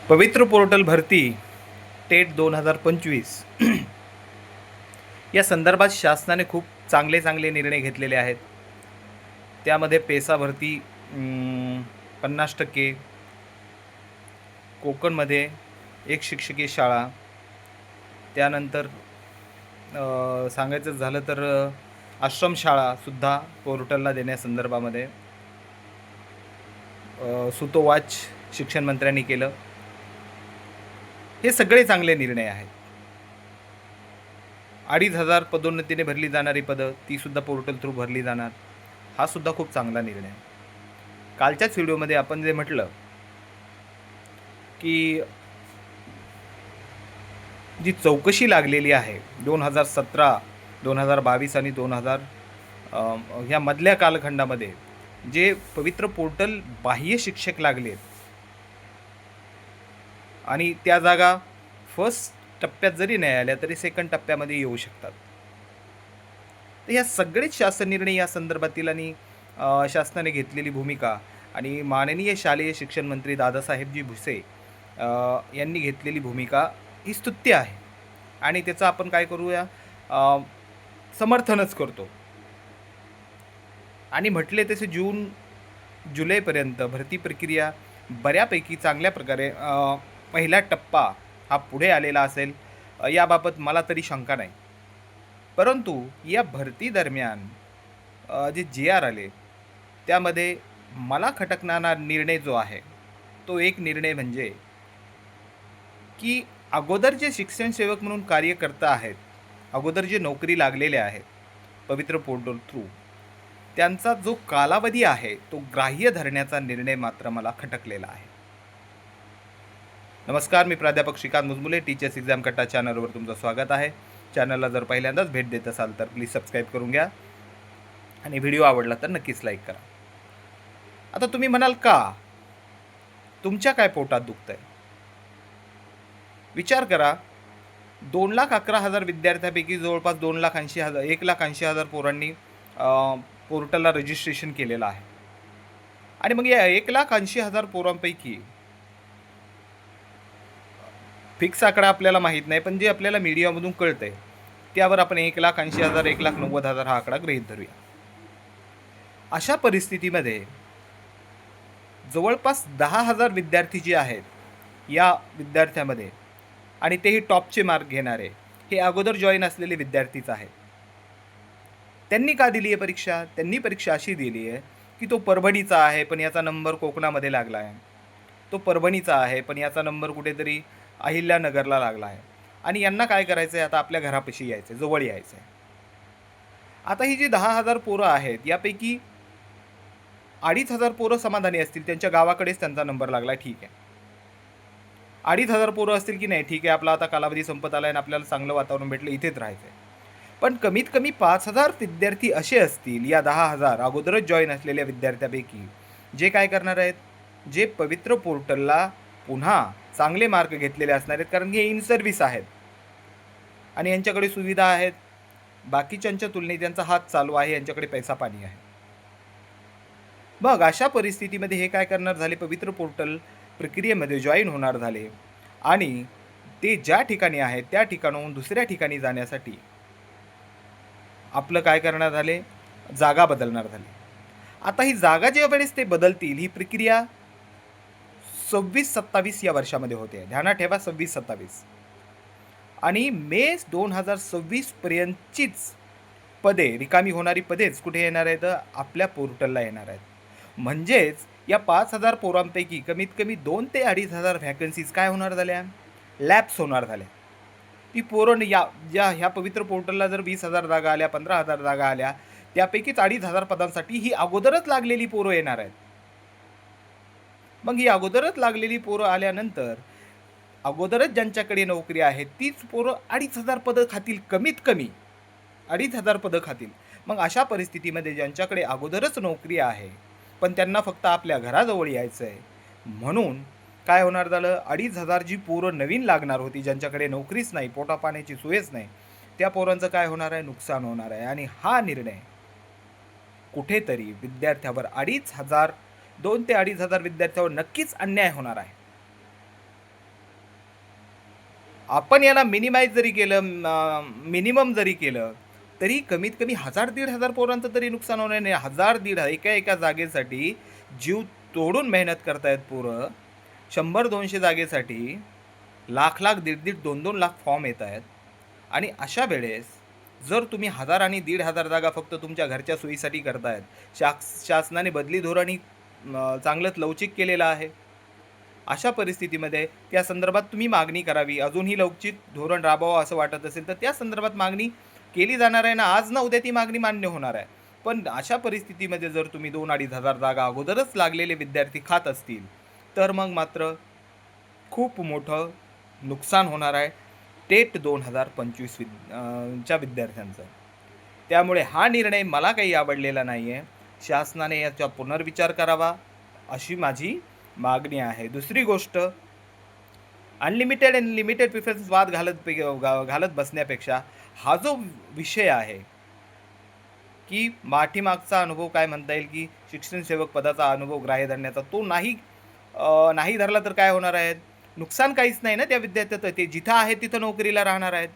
पवित्र पोर्टल भरती टेट 2025 या संदर्भात शासनाने खूप चांगले चांगले निर्णय घेतलेले आहेत. त्यामध्ये पेसा भरती 50% कोकणमध्ये एक शिक्षकीय शाळा, त्यानंतर सांगायचं झालं तर आश्रमशाळासुद्धा पोर्टलला देण्यासंदर्भामध्ये सुतोवाच शिक्षण मंत्र्यांनी केलं. हे सगळे चांगले निर्णय आहेत. 2,500 पदोन्नतीने भरली जाणारी पदं तीसुद्धा पोर्टल थ्रू भरली जाणार. हा सुद्धा खूप चांगला निर्णय आहे. कालच्याच व्हिडिओमध्ये आपण जे म्हटलं की जी चौकशी लागलेली आहे 2017, 2022 आणि 2000 ह्या मधल्या कालखंडामध्ये जे पवित्र पोर्टल बाह्य शिक्षक लागलेत आणि त्या जागा फर्स्ट टप्प्यात जरी नाही आल्या तरी सेकंड टप्प्यामध्ये येऊ शकतात. तर ह्या सगळेच शासन निर्णय या संदर्भातील आणि शासनाने घेतलेली भूमिका आणि माननीय शालेय शिक्षण मंत्री दादासाहेबजी भुसे यांनी घेतलेली भूमिका ही स्तुत्य आहे आणि त्याचं आपण काय करूया, समर्थनच करतो. आणि म्हटले तसे जून जुलैपर्यंत भरती प्रक्रिया बऱ्यापैकी चांगल्या प्रकारे पहिला टप्पा हा पुढे आलेला असेल याबाबत मला तरी शंका नाही. परंतु या भरती दरम्यान जे GR आले त्यामध्ये मला खटकणारा निर्णय जो आहे तो एक निर्णय म्हणजे की अगोदर जे शिक्षण सेवक म्हणून कार्यकर्ता आहेत, अगोदर जे नोकरी लागलेले आहेत पवित्र पोर्टल थ्रू, त्यांचा जो कालावधी आहे तो ग्राह्य धरण्याचा निर्णय मात्र मला खटकलेला आहे. नमस्कार, मी प्राध्यापक श्रीकांत मुजमुले, टीचर्स एक्झाम कट्टा चॅनलवर तुमचं स्वागत आहे. चॅनलला जर पहिल्यांदाच भेट देत असाल तर प्लीज सबस्क्राईब करून घ्या आणि व्हिडिओ आवडला तर नक्कीच लाईक करा. आता तुम्ही म्हणाल का तुमच्या काय पोटात दुखतंय? विचार करा, 2,11,000 विद्यार्थ्यांपैकी जवळपास 2,80,000 1,80,000 पोरांनी पोर्टलला रजिस्ट्रेशन केलेलं आहे. आणि मग या 1,80,000 पोरांपैकी फिक्स आकडा आपल्याला माहीत नाही, पण जे आपल्याला मीडियामधून कळतंय त्यावर आपण 1,80,000 1,90,000 हा आकडा गृहीत धरूया. अशा परिस्थितीमध्ये जवळपास 10,000 विद्यार्थी जे आहेत या विद्यार्थ्यामध्ये, आणि तेही टॉपचे मार्क घेणारे, हे अगोदर जॉईन असलेले विद्यार्थीच आहेत. त्यांनी का दिली आहे परीक्षा? त्यांनी परीक्षा अशी दिली आहे की तो परभणीचा आहे पण याचा नंबर कोकणामध्ये लागला आहे, तो परभणीचा आहे पण याचा नंबर कुठेतरी अहिल्यानगरला लागला आहे, आणि यांना काय करायचं आहे, आता आपल्या घरापाशी यायचं आहे, जवळ यायचं आहे. आता ही जी 10,000 पोरं आहेत यापैकी 2,500 पोरं समाधानी असतील, त्यांच्या गावाकडेच त्यांचा नंबर लागला, ठीक आहे. 2,500 पोरं असतील की नाही, ठीक आहे, आपला आता कालावधी संपत आला आहे आणि आपल्याला चांगलं वातावरण भेटलं, इथेच राहायचं आहे. पण कमीत कमी 5,000 विद्यार्थी असे असतील या 10,000 अगोदरच जॉईन असलेल्या विद्यार्थ्यापैकी, जे काय करणार आहेत, जे पवित्र पोर्टलला पुन्हा चांगले मार्क घेतलेले असणार आहेत, कारण की हे इन सर्व्हिस आहेत आणि यांच्याकडे सुविधा आहेत. बाकीच्यांच्या तुलनेत त्यांचा हात चालू आहे, यांच्याकडे पैसा पाणी आहे. मग अशा परिस्थितीमध्ये हे काय करणार झाले, पवित्र पोर्टल प्रक्रियेमध्ये जॉईन होणार झाले आणि ते ज्या ठिकाणी आहेत त्या ठिकाणाहून दुसऱ्या ठिकाणी जाण्यासाठी आपलं काय करणार झाले, जागा बदलणार झाली. आता ही जागा ज्या वेळेस ते बदलतील, ही प्रक्रिया 26-27 या वर्षामध्ये होते. ध्यानात ठेवा, 26-27 आणि मे 2026 पर्यंतचीच पदे, रिकामी होणारी पदेच कुठे येणार आहेत, आपल्या पोर्टलला येणार आहेत. म्हणजेच या 5,000 पोरांपैकी कमीत कमी 2,000 ते 2,500 व्हॅकन्सीज काय होणार झाल्या, लॅप्स होणार झाल्या. ती पोरं ह्या पवित्र पोर्टलला जर 20,000 जागा आल्या, 15,000 जागा आल्या, त्यापैकीच 2,500 पदांसाठी ही अगोदरच लागलेली पोरं येणार आहेत. मग ही अगोदरच लागलेली पोरं आल्यानंतर अगोदरच ज्यांच्याकडे नोकरी आहे तीच पोरं 2,500 पदं खातील, कमीत कमी 2,500 पदं खातील. मग अशा परिस्थितीमध्ये ज्यांच्याकडे अगोदरच नोकरी आहे पण त्यांना फक्त आपल्या घराजवळ यायचं आहे, म्हणून काय होणार झालं, 2,500 जी पोरं नवीन लागणार होती, ज्यांच्याकडे नोकरीच नाही, पोटापाण्याची सोयच नाही, त्या पोरांचं काय होणार आहे, नुकसान होणार आहे. आणि हा निर्णय कुठेतरी विद्यार्थ्यावर 2,500 ते 2,500 विद्यार्थ्यावर नक्कीच अन्याय होणार आहे. आपण याला मिनिमाइज जरी केलं, मिनिमम जरी केलं, तरी कमीत कमी 1000-1500 पोरांचं तरी नुकसान होणार नाही. 1000-1500 एका जागेसाठी जीव तोडून मेहनत करतायत पोरं. 100-200 जागेसाठी लाख-लाख, दीड-दीड, 2-2 लाख फॉर्म येत आहेत. आणि अशा वेळेस जर तुम्ही 1000 आणि 1500 जागा फक्त तुमच्या घरच्या सोयीसाठी करतायत, शासनाने बदली धोरणही चांगलंच लवचिक केलेलं आहे. अशा परिस्थितीमध्ये त्या संदर्भात तुम्ही मागणी करावी. अजूनही लवचिक धोरण राबवावं असं वाटत असेल तर त्या संदर्भात मागणी केली जाणार आहे ना. आज ना उद्या ती मागणी मान्य होणार आहे. पण अशा परिस्थितीमध्ये जर तुम्ही 2-2.5 हजार जागा अगोदरच लागलेले विद्यार्थी खात असतील, तर मग मात्र खूप मोठं नुकसान होणार आहे टेट 2025 च्या विद्यार्थ्यांचं. त्यामुळे हा निर्णय मला काही आवडलेला नाही आहे. शासनाने याचा पुनर्विचार करावा अशी माझी मागणी आहे. दुसरी गोष्ट, अनलिमिटेड आणि लिमिटेड प्रिफरन्स वाद घालत बसण्यापेक्षा हा जो विषय आहे की पाठीमागचा अनुभव काय म्हणता येईल की शिक्षण सेवक पदाचा अनुभव ग्राह्य धरण्याचा, तो नाही धरला तर काय होणार आहे? नुकसान काहीच नाही ना त्या विद्यार्थ्याचं. ते जिथं आहे तिथं नोकरीला राहणार आहेत.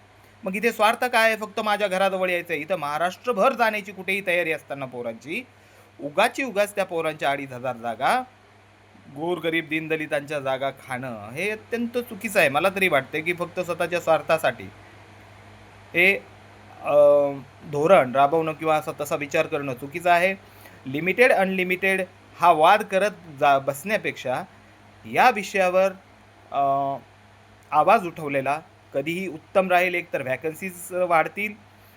मग इथे स्वार्थ काय आहे? फक्त माझ्या घराजवळ यायचं आहे. इथं महाराष्ट्रभर जाण्याची कुठेही तयारी असताना पोरांची उगाच त्या पोरांच्या 2500 जागा, गोरगरीब दीनदलितांच्या जागा खाणं हे अत्यंत चुकीचं आहे. मला तरी वाटतं की फक्त स्वतःच्या स्वार्थासाठी हे धोरण राबवणं किंवा असा तसा विचार करणं चुकीचं आहे. लिमिटेड अनलिमिटेड हा वाद करत बसण्यापेक्षा या विषयावर आवाज उठवलेला कधीही उत्तम राहील. एक तर व्हॅकन्सीज वाढतील.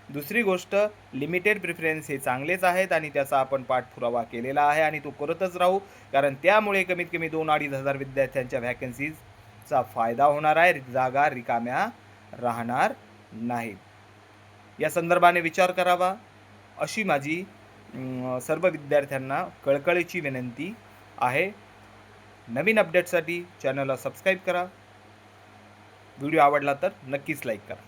दुसरी गोष्ट, लिमिटेड प्रिफरन्स हे चांगलेच आहेत आणि त्याचा आपण पाठपुरावा केलेला आहे आणि तो करतच राहू. कारण त्यामुळे कमीत कमी 2-2.5 हजार विद्यार्थ्यांच्या व्हॅकन्सीजचा फायदा होणार आहे. जागा रिकाम्या राहणार नाहीत. या संदर्भाने विचार करावा अशी माझी सर्व विद्यार्थ्यांना कळकळीची विनंती आहे. नवीन अपडेटसाठी चॅनलला सबस्क्राईब करा. व्हिडिओ आवडला तर नक्कीच लाईक करा.